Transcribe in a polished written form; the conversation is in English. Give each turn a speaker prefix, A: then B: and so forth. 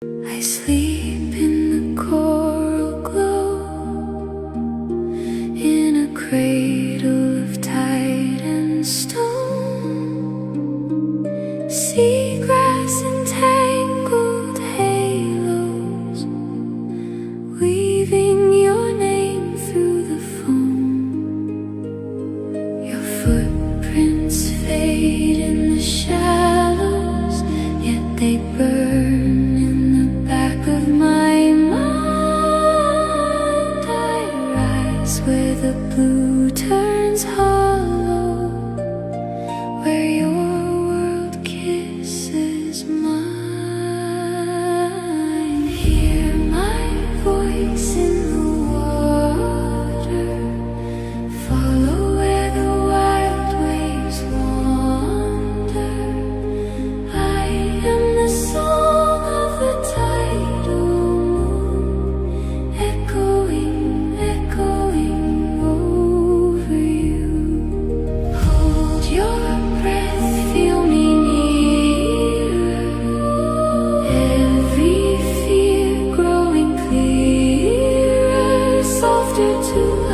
A: I sleep in the coral glow, in a cradle of tide and stone. Seagrass and tangled halos, weaving your name through the foam. Your footprints fade in the shallows, yet they burn of my mind. I rise where the blue turns hollow, where your world kisses mine. Hear my voice in the water, follow where the wild waves wander. I am the song of the tide, to